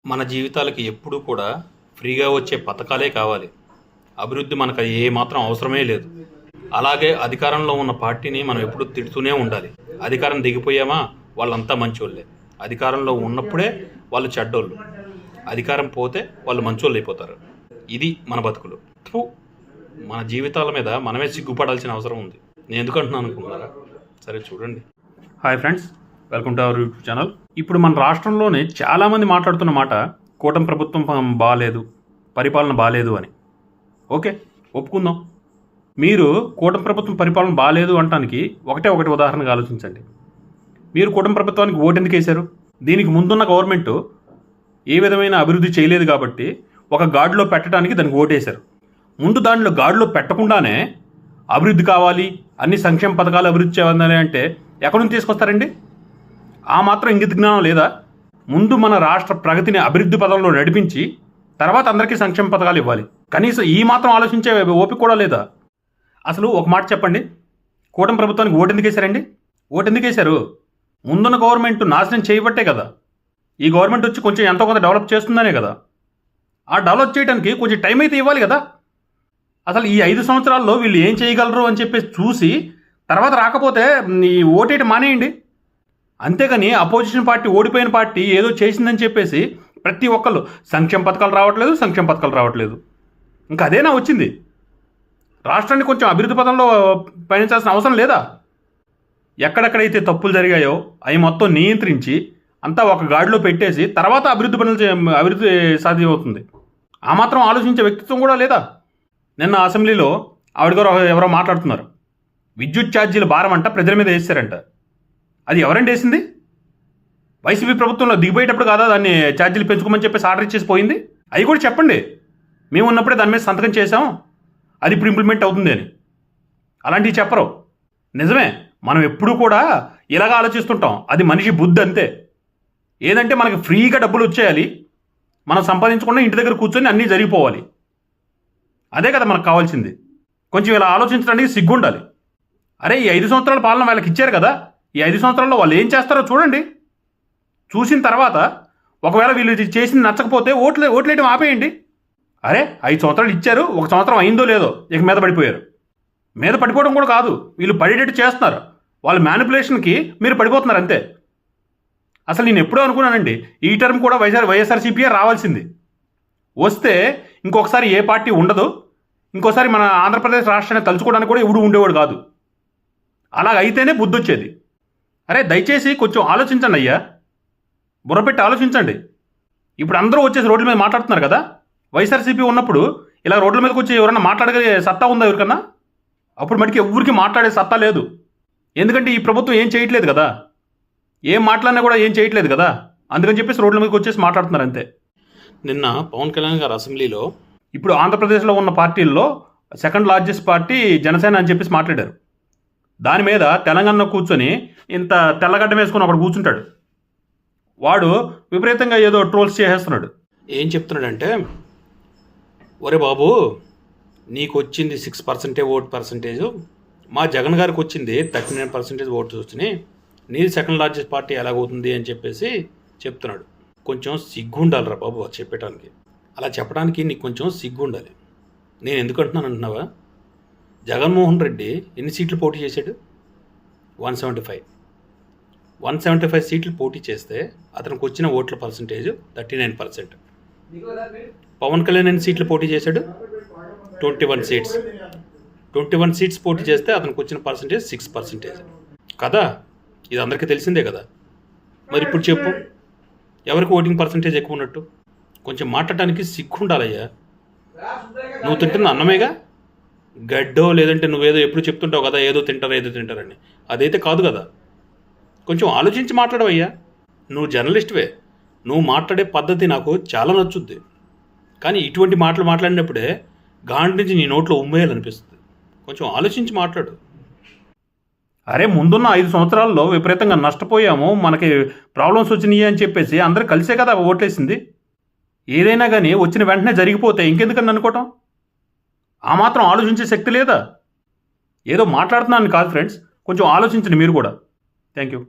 మన జీవితాలకి ఎప్పుడూ కూడా ఫ్రీగా వచ్చే పథకాలే కావాలి. అభివృద్ధి మనకు ఏమాత్రం అవసరమే లేదు. అలాగే అధికారంలో ఉన్న పార్టీని మనం ఎప్పుడు తిడుతూనే ఉండాలి. అధికారం దిగిపోయామా వాళ్ళంతా మంచోళ్ళే. అధికారంలో ఉన్నప్పుడే వాళ్ళు చెడ్డోళ్ళు. అధికారం పోతే వాళ్ళు మంచోళ్ళు అయిపోతారు. ఇది మన బతుకులు. మన జీవితాల మీద మనమే సిగ్గుపడాల్సిన అవసరం ఉంది. నేను ఎందుకంటున్నాను అనుకుంటున్నారా? సరే చూడండి. Hi friends, welcome to our YouTube channel. ఇప్పుడు మన రాష్ట్రంలోనే చాలామంది మాట్లాడుతున్న మాట కూటమి ప్రభుత్వం బాగాలేదు, పరిపాలన బాగాలేదు అని. ఓకే, ఒప్పుకుందాం. మీరు కూటమి ప్రభుత్వం పరిపాలన బాగాలేదు అనటానికి ఒకటి ఉదాహరణగా ఆలోచించండి. మీరు కూటమి ప్రభుత్వానికి ఓటు ఎందుకు వేశారు? దీనికి ముందున్న గవర్నమెంట్ ఏ విధమైన అభివృద్ధి చేయలేదు కాబట్టి ఒక గాడిలో పెట్టడానికి దానికి ఓటేశారు. ముందు దానిలో గాడిలో పెట్టకుండానే అభివృద్ధి కావాలి, అన్ని సంక్షేమ పథకాలు అభివృద్ధి చేయాలని అంటే ఎక్కడి నుంచి తీసుకొస్తారండి? ఆ మాత్రం ఇంగిత జ్ఞానం లేదా? ముందు మన రాష్ట్ర ప్రగతిని అభివృద్ధి పదంలో నడిపించి తర్వాత అందరికీ సంక్షేమ పథకాలు ఇవ్వాలి. కనీసం ఈ మాత్రం ఆలోచించే ఓపిక కూడా లేదా? అసలు ఒక మాట చెప్పండి, కూటమి ప్రభుత్వానికి ఓటు ఎందుకు వేశారండి? ఓటు ఎందుకు వేశారు? ముందున్న గవర్నమెంట్ నాశనం చేయబట్టే కదా ఈ గవర్నమెంట్ వచ్చి కొంచెం ఎంతో కొంత డెవలప్ చేస్తుందనే కదా. ఆ డెవలప్ చేయడానికి కొంచెం టైం అయితే ఇవ్వాలి కదా. అసలు ఈ 5 సంవత్సరాల్లో వీళ్ళు ఏం చేయగలరు అని చెప్పేసి చూసి తర్వాత రాకపోతే ఈ ఓటేటి మానేయండి. అంతేగాని అపోజిషన్ పార్టీ, ఓడిపోయిన పార్టీ ఏదో చేసిందని చెప్పేసి ప్రతి ఒక్కళ్ళు సంక్షేమ పథకాలు రావట్లేదు. ఇంకా అదేనా వచ్చింది? రాష్ట్రాన్ని కొంచెం అభివృద్ధి పథంలో పయనించాల్సిన అవసరం లేదా? ఎక్కడెక్కడైతే తప్పులు జరిగాయో అవి మొత్తం నియంత్రించి అంతా ఒక గాడిలో పెట్టేసి తర్వాత అభివృద్ధి సాధ్యమవుతుంది. ఆ మాత్రం ఆలోచించే వ్యక్తిత్వం కూడా లేదా? నిన్న అసెంబ్లీలో ఆవిడగారు ఎవరో మాట్లాడుతున్నారు. విద్యుత్ ఛార్జీల భారం అంట ప్రజల మీద వేసారంట. అది ఎవరండి వేసింది? వైసీపీ ప్రభుత్వంలో దిగిపోయేటప్పుడు కాదా దాన్ని ఛార్జీలు పెంచుకోమని చెప్పేసి ఆర్డర్ ఇచ్చేసి పోయింది? అవి కూడా చెప్పండి. మేము ఉన్నప్పుడే దాని మీద సంతకం చేసాం, అది ఇప్పుడు ఇంప్లిమెంట్ అవుతుంది అని. అలాంటివి చెప్పరు. నిజమే, మనం ఎప్పుడూ కూడా ఇలాగ ఆలోచిస్తుంటాం. అది మనిషి బుద్ధి అంతే. ఏదంటే మనకి ఫ్రీగా డబ్బులు వచ్చేయాలి, మనం సంపాదించకుండా ఇంటి దగ్గర కూర్చొని అన్నీ జరిగిపోవాలి. అదే కదా మనకు కావాల్సింది. కొంచెం ఇలా ఆలోచించడానికి సిగ్గుండాలి. అరే, ఈ 5 సంవత్సరాల పాలన వాళ్ళకి ఇచ్చారు కదా, ఈ 5 సంవత్సరాల్లో వాళ్ళు ఏం చేస్తారో చూడండి. చూసిన తర్వాత ఒకవేళ వీళ్ళు చేసింది నచ్చకపోతే ఓట్లేయడం ఆపేయండి. అరే, 5 సంవత్సరాలు ఇచ్చారు, 1 సంవత్సరం అయిందో లేదో ఇక మీద పడిపోయారు. మీద పడిపోవడం కూడా కాదు, వీళ్ళు పడేటట్టు చేస్తున్నారు. వాళ్ళ మ్యానిపులేషన్కి మీరు పడిపోతున్నారు అంతే. అసలు నేను ఎప్పుడూ అనుకున్నానండి, ఈ టర్మ్ కూడా వైఎస్ఆర్సీపీఏ రావాల్సింది. వస్తే ఇంకొకసారి ఏ పార్టీ ఉండదు, ఇంకోసారి మన ఆంధ్రప్రదేశ్ రాష్ట్రాన్ని తలుచుకోవడానికి కూడా ఎవడు ఉండేవాడు కాదు. అలాగైతేనే బుద్ధి వచ్చేది. అరే, దయచేసి కొంచెం ఆలోచించండి అయ్యా, బుర్రపెట్టి ఆలోచించండి. ఇప్పుడు అందరూ వచ్చేసి రోడ్ల మీద మాట్లాడుతున్నారు కదా. వైఎస్ఆర్సీపీ ఉన్నప్పుడు ఇలా రోడ్ల మీదకి వచ్చి ఎవరన్నా మాట్లాడే సత్తా ఉందా ఎవరికన్నా? అప్పుడు మటుకు ఎవరికి మాట్లాడే సత్తా లేదు. ఎందుకంటే ఈ ప్రభుత్వం ఏం చేయట్లేదు కదా, ఏం మాట్లాడినా కూడా ఏం చేయట్లేదు కదా. అందుకని చెప్పేసి రోడ్ల మీదకి వచ్చేసి మాట్లాడుతున్నారు అంతే. నిన్న పవన్ కళ్యాణ్ గారు అసెంబ్లీలో ఇప్పుడు ఆంధ్రప్రదేశ్లో ఉన్న పార్టీల్లో సెకండ్ లార్జెస్ట్ పార్టీ జనసేన అని చెప్పేసి మాట్లాడారు. దాని మీద తెలంగాణలో కూర్చొని ఇంత తెల్లగడ్డ వేసుకొని అక్కడ కూర్చుంటాడు. వాడు విపరీతంగా ఏదో ట్రోల్స్ చేసేస్తున్నాడు. ఏం చెప్తున్నాడంటే, ఒరే బాబు, నీకు వచ్చింది 6% ఓట్ పర్సంటేజ్, మా జగన్ గారికి వచ్చింది 39% ఓట్స్ వచ్చినాయి, నీది సెకండ్ లార్జెస్ట్ పార్టీ ఎలాగవుతుంది అని చెప్పేసి చెప్తున్నాడు. కొంచెం సిగ్గు ఉండాలిరా బాబు చెప్పడానికి. అలా చెప్పడానికి నీకు కొంచెం సిగ్గు ఉండాలి. నేను ఎందుకు అంటున్నాను అంటున్నావా? జగన్మోహన్ రెడ్డి ఎన్ని సీట్లు పోటీ చేశాడు? 175 సీట్లు పోటీ చేస్తే అతనికి వచ్చిన ఓట్ల పర్సంటేజ్ 39%. పవన్ కళ్యాణ్ ఎన్ని సీట్లు పోటీ చేశాడు? 21 సీట్స్ పోటీ చేస్తే అతనికి వచ్చిన పర్సంటేజ్ 6% కదా. ఇది అందరికీ తెలిసిందే కదా. మరి ఇప్పుడు చెప్పు, ఎవరికి ఓటింగ్ పర్సంటేజ్ ఎక్కువ ఉన్నట్టు? కొంచెం మాట్లాడటానికి సిగ్గు ఉండాలయ్యా. నువ్వు తింటున్న అన్నమేగా, గడ్డో లేదంటే నువ్వేదో ఎప్పుడు చెప్తుంటావు కదా ఏదో తింటారని, అదైతే కాదు కదా. కొంచెం ఆలోచించి మాట్లాడవయ్యా. నువ్వు జర్నలిస్ట్వే, నువ్వు మాట్లాడే పద్ధతి నాకు చాలా నచ్చుద్ది. కానీ ఇటువంటి మాటలు మాట్లాడినప్పుడే గాండి నుంచి నీ నోట్లో ఉమ్మేయాలనిపిస్తుంది. కొంచెం ఆలోచించి మాట్లాడు. అరే, ముందున్న 5 సంవత్సరాల్లో విపరీతంగా నష్టపోయాము, మనకి ప్రాబ్లమ్స్ వచ్చినాయి అని చెప్పేసి అందరూ కలిసే కదా ఓట్లేసింది. ఏదైనా కానీ వచ్చిన వెంటనే జరిగిపోతే ఇంకెందుకని అనుకోవటం? ఆ మాత్రం ఆలోచించే శక్తి లేదా? ఏదో మాట్లాడుతున్నాను కాదు ఫ్రెండ్స్, కొంచెం ఆలోచించండి మీరు కూడా. Thank you.